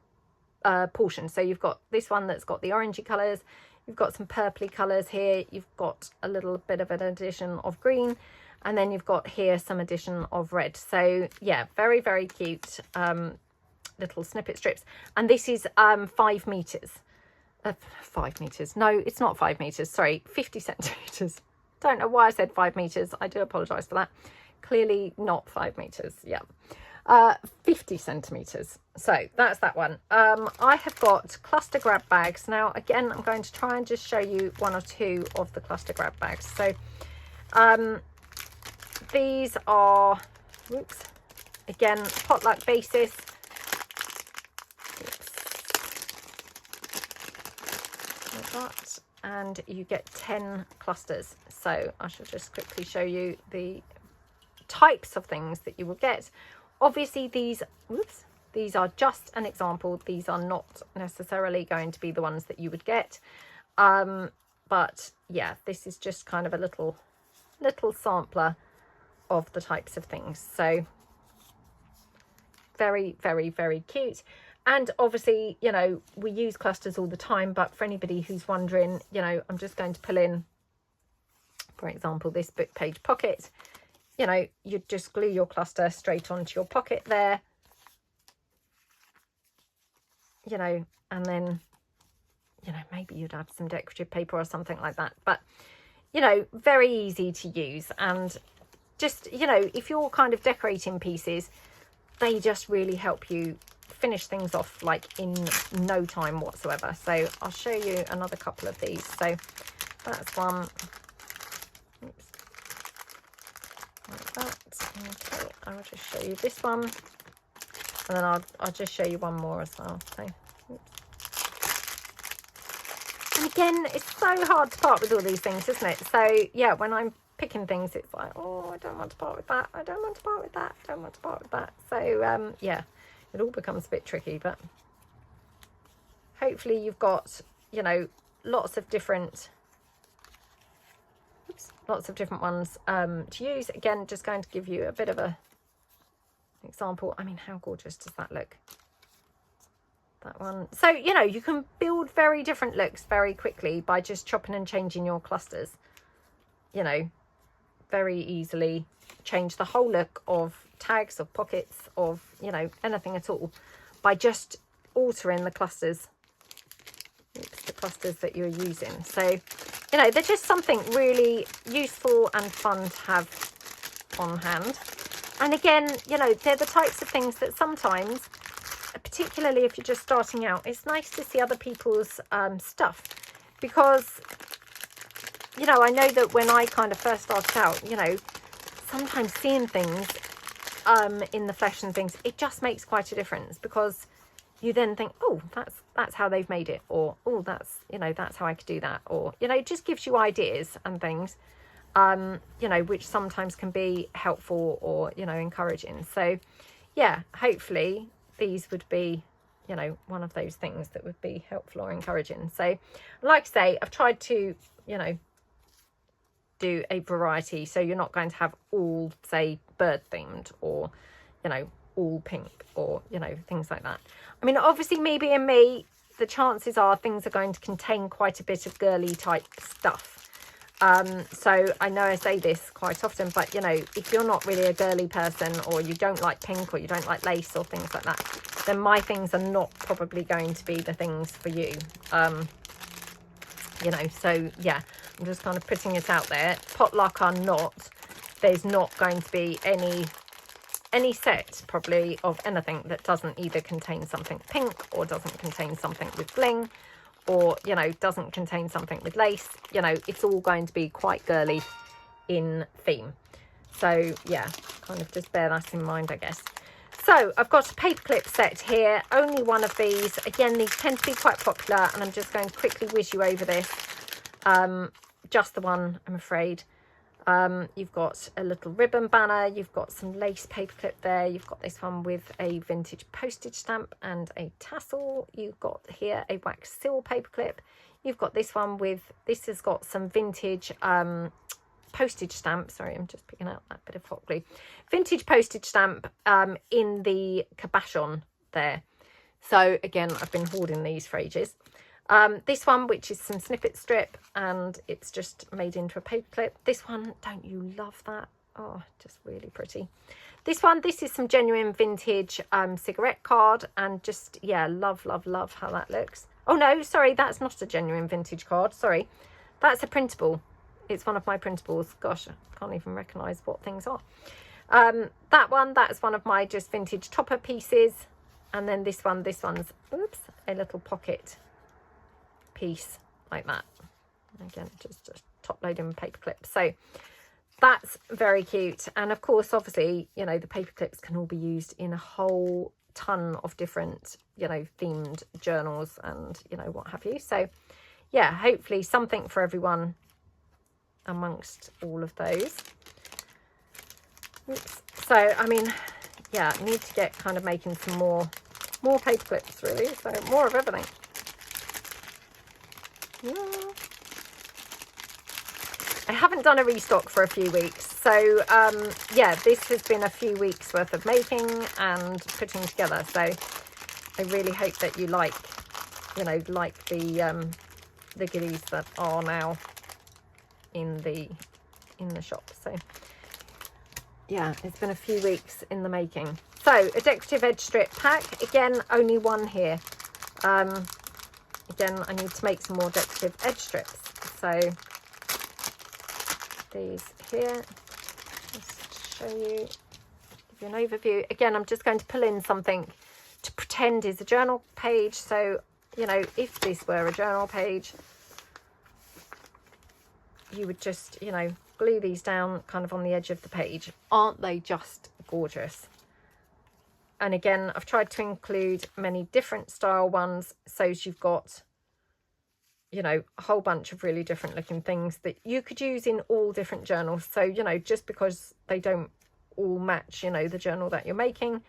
portions. So you've got this one that's got the orangey colours. You've got some purpley colours here. You've got a little bit of an addition of green. And then you've got here some addition of red. So yeah, very, very cute little snippet strips. And this is 5 meters. 5 meters. No, it's not 5 meters. Sorry, 50 centimeters. Don't know why I said 5 meters. I do apologize for that. Clearly not 5 meters. Yeah. 50 centimeters. So that's that one. I have got cluster grab bags. Now, again, I'm going to try and just show you one or two of the cluster grab bags. So, these are, whoops, again, potluck basis. Like that. And you get 10 clusters. So I shall just quickly show you the types of things that you will get. Obviously, these are just an example. These are not necessarily going to be the ones that you would get. But yeah, this is just kind of a little sampler of the types of things. So very, very, very cute. And obviously, you know, we use clusters all the time, but for anybody who's wondering, you know, I'm just going to pull in, for example, this book page pocket. You know, you just glue your cluster straight onto your pocket there, you know, and then, you know, maybe you'd add some decorative paper or something like that. But, you know, very easy to use. And just, you know, if you're kind of decorating pieces, they just really help you finish things off like in no time whatsoever. So I'll show you another couple of these. So that's one. Oops. Like that. Okay, I'll just show you this one, and then I'll just show you one more as well. So, oops. And again, it's so hard to part with all these things, isn't it? So yeah, when I'm picking things, it's like, oh, I don't want to part with that. I don't want to part with that. I don't want to part with that. So yeah, it all becomes a bit tricky, but hopefully you've got, you know, lots of different ones to use. Again, just going to give you a bit of a example. I mean, how gorgeous does that look? That one. So, you know, you can build very different looks very quickly by just chopping and changing your clusters. You know, very easily change the whole look of tags, of pockets, of, you know, anything at all by just altering the clusters. Oops, the clusters that you're using. So, you know, they're just something really useful and fun to have on hand. And again, you know, they're the types of things that sometimes, particularly if you're just starting out, it's nice to see other people's stuff, because, you know, I know that when I kind of first started out, you know, sometimes seeing things in the flesh and things, it just makes quite a difference, because you then think, oh, that's how they've made it, or oh, that's, you know, that's how I could do that, or, you know, it just gives you ideas and things, you know, which sometimes can be helpful or, you know, encouraging. So yeah, hopefully these would be, you know, one of those things that would be helpful or encouraging. So like I say, I've tried to, you know, do a variety, so you're not going to have all, say, bird themed, or, you know, all pink, or, you know, things like that. I mean, obviously, me being me, the chances are things are going to contain quite a bit of girly type stuff. So I know I say this quite often, but you know, if you're not really a girly person, or you don't like pink, or you don't like lace or things like that, then my things are not probably going to be the things for you. You know, so yeah, I'm just kind of putting it out there. Potluck or not, there's not going to be any set probably of anything that doesn't either contain something pink, or doesn't contain something with bling, or, you know, doesn't contain something with lace. You know, it's all going to be quite girly in theme. So yeah, kind of just bear that in mind, I guess. So I've got a paperclip set here, only one of these. Again, these tend to be quite popular, and I'm just going to quickly whiz you over this. Just the one, I'm afraid. You've got a little ribbon banner, you've got some lace paperclip there, you've got this one with a vintage postage stamp and a tassel, you've got here a wax seal paperclip, you've got this one with, this has got some vintage postage stamp, sorry, I'm just picking out that bit of hot glue, vintage postage stamp in the cabochon there. So again, I've been hoarding these for ages. This one, which is some snippet strip, and it's just made into a paperclip. This one, don't you love that? Oh, just really pretty. This one, this is some genuine vintage cigarette card, and just, yeah, love, love, love how that looks. Oh no, sorry, that's not a genuine vintage card, sorry. That's a printable. It's one of my printables. Gosh, I can't even recognise what things are. That one, that's one of my just vintage topper pieces. And then this one, this one's, oops, a little pocket piece like that. Again, just top loading paper clips. So that's very cute. And of course, obviously, you know, the paper clips can all be used in a whole ton of different, you know, themed journals and, you know, what have you. So yeah, hopefully something for everyone amongst all of those. Oops. So I mean, yeah, I need to get kind of making some more paper clips, really. So more of everything. Yeah. I haven't done a restock for a few weeks, so yeah, this has been a few weeks worth of making and putting together. So I really hope that you like, you know, like the goodies that are now in the shop. So yeah, it's been a few weeks in the making. So a decorative edge strip pack, again, only one here. Again, I need to make some more decorative edge strips. So these here, just to show you, give you an overview. Again, I'm just going to pull in something to pretend is a journal page. So, you know, if this were a journal page, you would just, you know, glue these down kind of on the edge of the page. Aren't they just gorgeous? And again, I've tried to include many different style ones, so you've got, you know, a whole bunch of really different looking things that you could use in all different journals. So, you know, just because they don't all match, you know, the journal that you're making,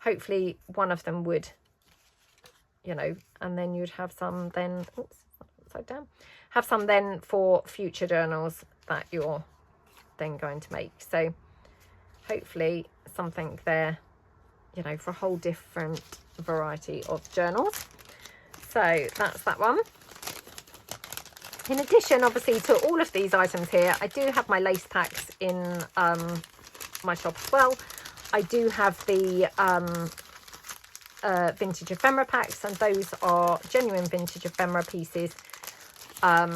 hopefully one of them would, you know, and then you'd have some then, oops, upside down, have some then for future journals that you're then going to make. So hopefully something there, you know, for a whole different variety of journals. So that's that one. In addition, obviously, to all of these items here, I do have my lace packs in my shop as well. I do have the vintage ephemera packs, and those are genuine vintage ephemera pieces. I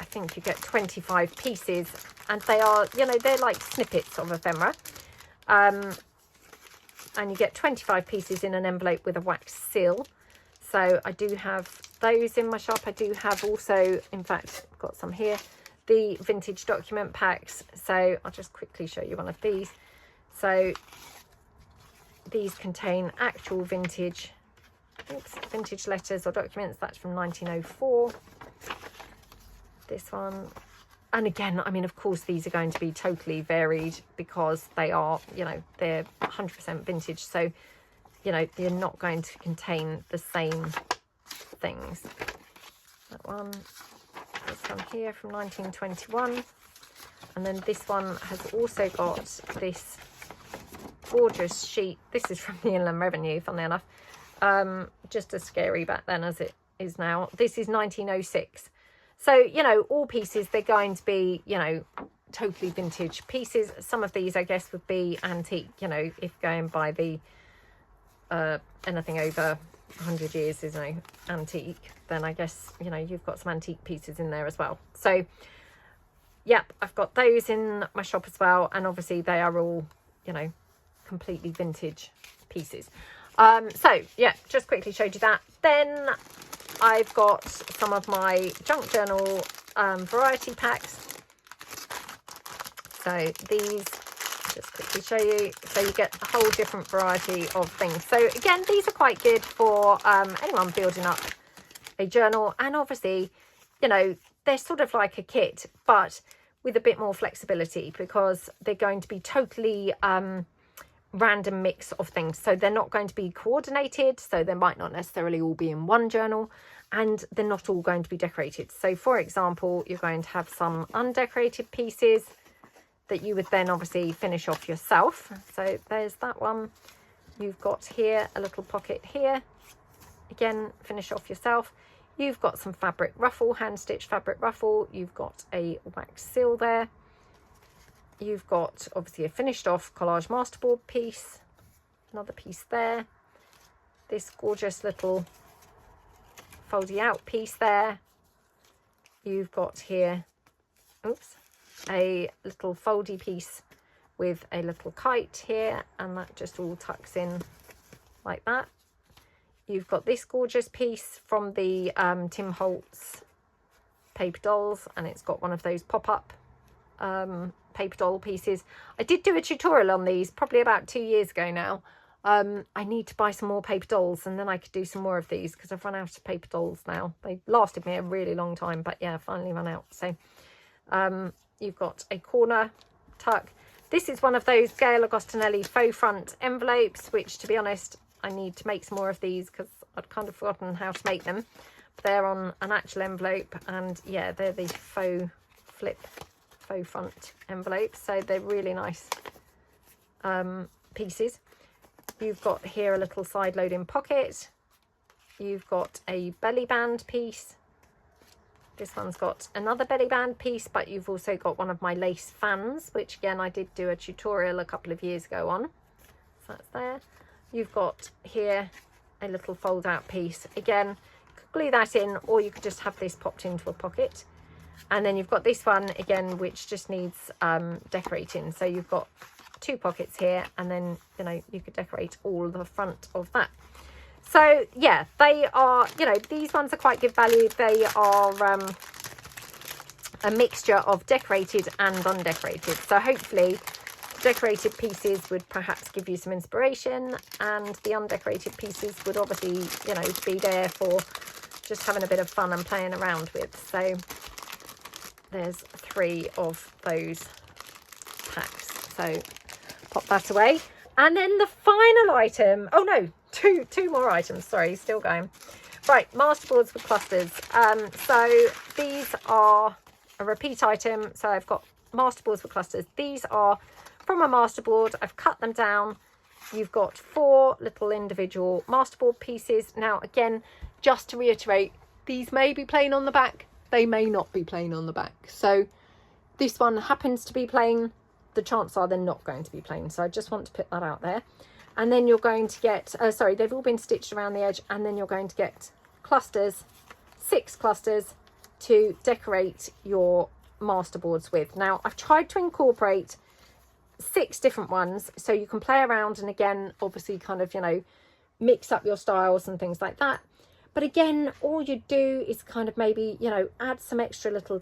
think you get 25 pieces, and they are, you know, they're like snippets of ephemera. And you get 25 pieces in an envelope with a wax seal. So I do have those in my shop. I do have also, in fact, I've got some here, the vintage document packs. So I'll just quickly show you one of these. So these contain actual vintage, vintage letters or documents. That's from 1904. This one. And again, I mean, of course, these are going to be totally varied because they are, you know, they're 100% vintage. So, you know, they're not going to contain the same things. That one, this one here from 1921. And then this one has also got this gorgeous sheet. This is from the Inland Revenue, funnily enough. Just as scary back then as it is now. This is 1906. So, you know, all pieces, they're going to be, you know, totally vintage pieces. Some of these, I guess, would be antique, you know, if going by the anything over 100 years is an antique, then I guess, you know, you've got some antique pieces in there as well. So, yep, I've got those in my shop as well. And obviously they are all, you know, completely vintage pieces. So, yeah, just quickly showed you that. Then I've got some of my junk journal variety packs. So these, just quickly show you. So you get a whole different variety of things. So again, these are quite good for anyone building up a journal. And obviously, you know, they're sort of like a kit, but with a bit more flexibility, because they're going to be totally random mix of things. So they're not going to be coordinated, so they might not necessarily all be in one journal, and they're not all going to be decorated. So for example, you're going to have some undecorated pieces that you would then obviously finish off yourself. So there's that one. You've got here a little pocket here, again, finish off yourself. You've got some fabric ruffle, hand stitched fabric ruffle. You've got a wax seal there. You've got obviously a finished off collage masterboard piece, another piece there, this gorgeous little foldy out piece there. You've got here, oops, a little foldy piece with a little kite here, and that just all tucks in like that. You've got this gorgeous piece from the Tim Holtz paper dolls, and it's got one of those pop-up paper doll pieces. I did do a tutorial on these probably about 2 years ago now. I need to buy some more paper dolls, and then I could do some more of these, because I've run out of paper dolls now. They lasted me a really long time, but yeah, finally run out. So you've got a corner tuck. This is one of those Gail Agostinelli faux front envelopes, which, to be honest, I need to make some more of these, because I'd kind of forgotten how to make them. They're on an actual envelope, and yeah, they're the faux front envelopes, so they're really nice pieces. You've got here a little side loading pocket. You've got a belly band piece. This one's got another belly band piece, but you've also got one of my lace fans, which again I did do a tutorial a couple of years ago on. So that's there. You've got here a little fold out piece. Again, you could glue that in, or you could just have this popped into a pocket. And then you've got this one again, which just needs decorating. So you've got two pockets here, and then, you know, you could decorate all the front of that. So yeah, they are, you know, these ones are quite good value. They are a mixture of decorated and undecorated. So hopefully decorated pieces would perhaps give you some inspiration, and the undecorated pieces would obviously, you know, be there for just having a bit of fun and playing around with. So there's 3 of those packs. So pop that away. And then the final item, oh no, two more items, sorry, still going. Right, masterboards with clusters. So these are a repeat item. So I've got masterboards with clusters. These are from a masterboard. I've cut them down. You've got 4 little individual masterboard pieces. Now again, just to reiterate, these may be plain on the back, they may not be plain on the back. So this one happens to be plain, the chances are they're not going to be plain. So I just want to put that out there. And then you're going to get, sorry, they've all been stitched around the edge, and then you're going to get clusters, 6 clusters to decorate your masterboards with. Now I've tried to incorporate 6 different ones, so you can play around, and again, obviously kind of, you know, mix up your styles and things like that. But again, all you do is kind of maybe, you know, add some extra little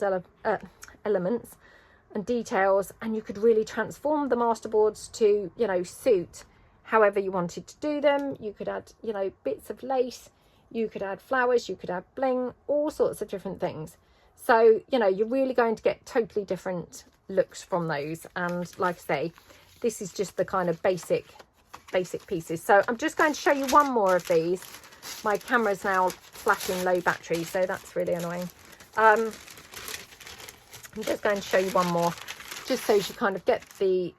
elements and details, and you could really transform the masterboards to, you know, suit however you wanted to do them. You could add, you know, bits of lace, you could add flowers, you could add bling, all sorts of different things. So, you know, you're really going to get totally different looks from those. And like I say, this is just the kind of basic pieces. So I'm just going to show you one more of these. My camera's now flashing low battery, so that's really annoying. I'm just going to show you one more, just so you kind of get the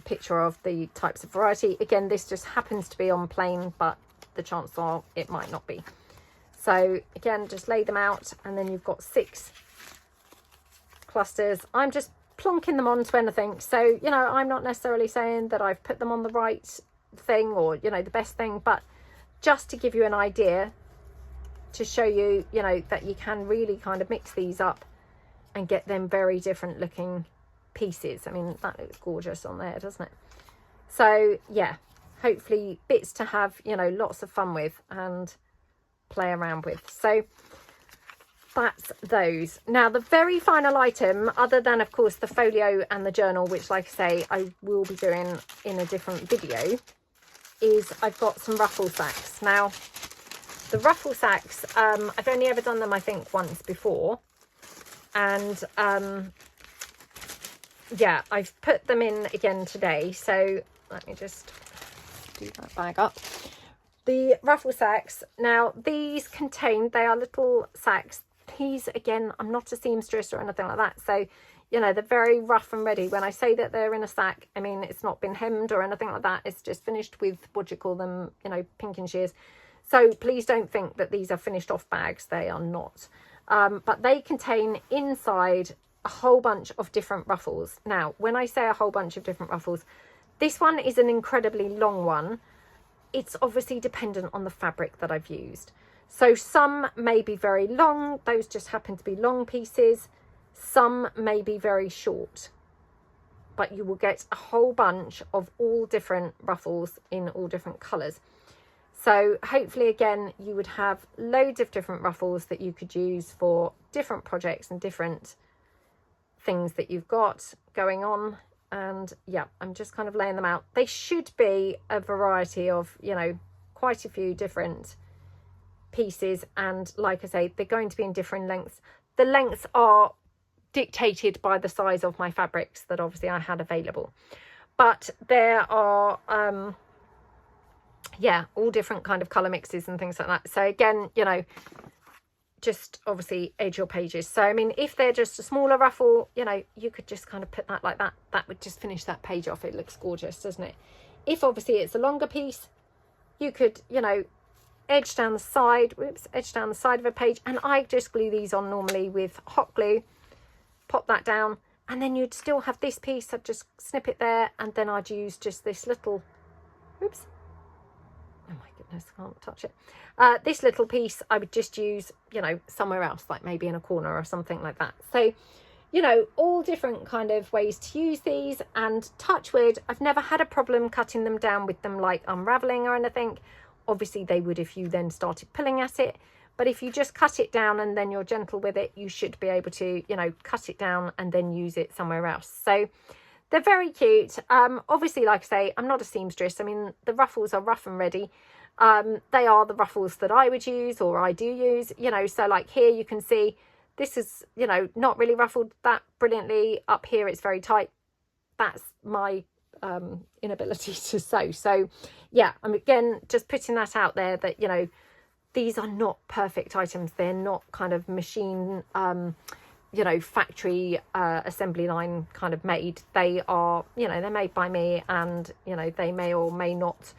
picture of the types of variety. Again, this just happens to be on plain, but the chances are it might not be. So again, just lay them out, and then you've got 6 clusters. I'm just plonking them onto anything. So, you know, I'm not necessarily saying that I've put them on the right thing or, you know, the best thing, but just to give you an idea, to show you, you know, that you can really kind of mix these up and get them very different looking pieces. I mean, that looks gorgeous on there, doesn't it? So yeah, hopefully bits to have, you know, lots of fun with and play around with. So that's those. Now the very final item, other than of course the folio and the journal, which like I say I will be doing in a different video, is I've got some ruffle sacks. Now the ruffle sacks, I've only ever done them I think once before, and yeah, I've put them in again today. So let me just do that bag up. The ruffle sacks, now these contain, they are little sacks. These, again, I'm not a seamstress or anything like that, so you know, they're very rough and ready. When I say that they're in a sack, I mean it's not been hemmed or anything like that. It's just finished with, what do you call them, you know, pinking shears. So please don't think that these are finished off bags. They are not. But they contain inside a whole bunch of different ruffles. Now, when I say a whole bunch of different ruffles, this one is an incredibly long one. It's obviously dependent on the fabric that I've used. So some may be very long. Those just happen to be long pieces. Some may be very short. But you will get a whole bunch of all different ruffles in all different colours. So hopefully, again, you would have loads of different ruffles that you could use for different projects and different things that you've got going on. And yeah, I'm just kind of laying them out. They should be a variety of, you know, quite a few different pieces. And like I say, they're going to be in different lengths. The lengths are dictated by the size of my fabrics that obviously I had available. But there are... yeah, all different kind of colour mixes and things like that. So again, you know, just obviously edge your pages. So I mean, if they're just a smaller ruffle, you know, you could just kind of put that like that. That would just finish that page off. It looks gorgeous, doesn't it? If obviously it's a longer piece, you could, you know, edge down the side, edge down the side of a page. And I just glue these on normally with hot glue, pop that down, and then you'd still have this piece. I'd just snip it there, and then I'd use just this little, oops, oh my goodness, I can't touch it. This little piece I would just use, you know, somewhere else, like maybe in a corner or something like that. So, you know, all different kind of ways to use these. And touch wood, I've never had a problem cutting them down with them like unraveling or anything. Obviously they would if you then started pulling at it. But if you just cut it down and then you're gentle with it, you should be able to, you know, cut it down and then use it somewhere else. So they're very cute. Obviously, like I say, I'm not a seamstress. I mean, the ruffles are rough and ready. They are the ruffles that I would use, or I do use, you know. So like here you can see this is, you know, not really ruffled that brilliantly. Up here it's very tight. That's my inability to sew. So yeah, I'm again just putting that out there that, you know, these are not perfect items. They're not kind of machine you know, factory assembly line kind of made. They are, you know, they're made by me, and you know, they may or may not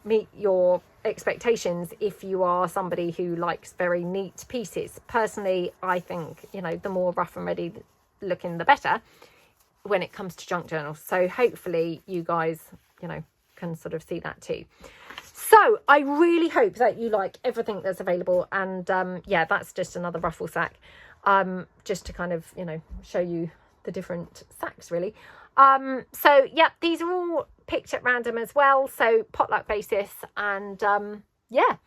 meet your expectations if you are somebody who likes very neat pieces. Personally, I think, you know, the more rough and ready looking the better when it comes to junk journals. So hopefully you guys, you know, can sort of see that too. So I really hope that you like everything that's available. And yeah, that's just another ruffle sack, just to kind of, you know, show you the different sacks really. So yeah, these are all picked at random as well, so potluck basis. And yeah,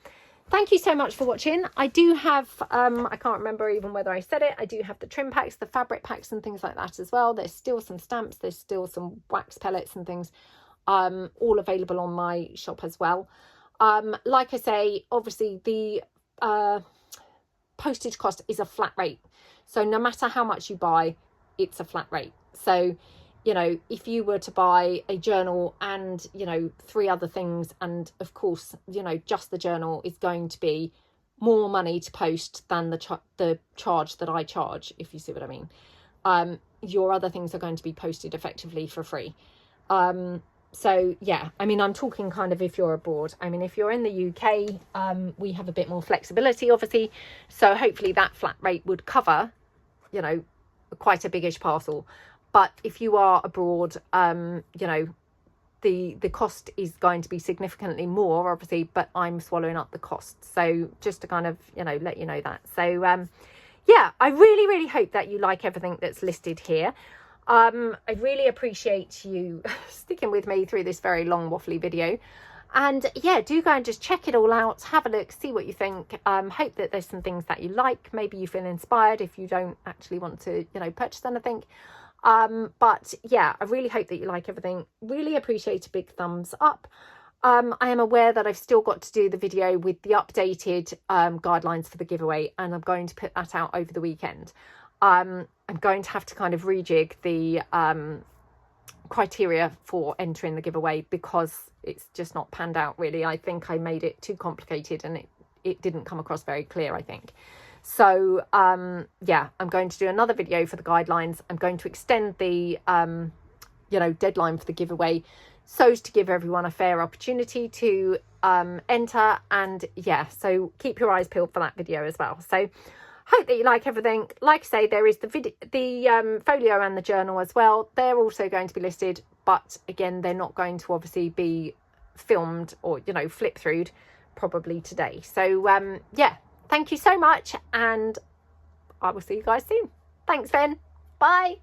thank you so much for watching. I do have I can't remember even whether I said it, I do have the trim packs, the fabric packs and things like that as well. There's still some stamps, there's still some wax pellets and things, all available on my shop as well. Like I say, obviously the postage cost is a flat rate, so no matter how much you buy, it's a flat rate. So, you know, if you were to buy a journal and, you know, 3 other things, and of course, you know, just the journal is going to be more money to post than the charge that I charge, if you see what I mean. Your other things are going to be posted effectively for free. So yeah, I mean, I'm talking kind of if you're abroad. I mean, if you're in the UK, we have a bit more flexibility, obviously. So hopefully that flat rate would cover, you know, quite a biggish parcel. But if you are abroad, you know, the cost is going to be significantly more, obviously, but I'm swallowing up the cost. So just to kind of, you know, let you know that. So yeah, I really hope that you like everything that's listed here. I really appreciate you sticking with me through this very long waffly video. And yeah, do go and just check it all out, have a look, see what you think. Hope that there's some things that you like. Maybe you feel inspired if you don't actually want to, you know, purchase anything. But yeah, I really hope that you like everything. Really appreciate a big thumbs up. I am aware that I've still got to do the video with the updated guidelines for the giveaway, and I'm going to put that out over the weekend. I'm going to have to kind of rejig the criteria for entering the giveaway because it's just not panned out really. I think I made it too complicated and it didn't come across very clear, I think. So yeah, I'm going to do another video for the guidelines. I'm going to extend the you know, deadline for the giveaway so as to give everyone a fair opportunity to enter. And yeah, so keep your eyes peeled for that video as well. So hope that you like everything. Like I say, there is the folio and the journal as well. They're also going to be listed, but again, they're not going to obviously be filmed or, you know, flip through'd probably today. So yeah, thank you so much, and I will see you guys soon. Thanks, Ben. Bye.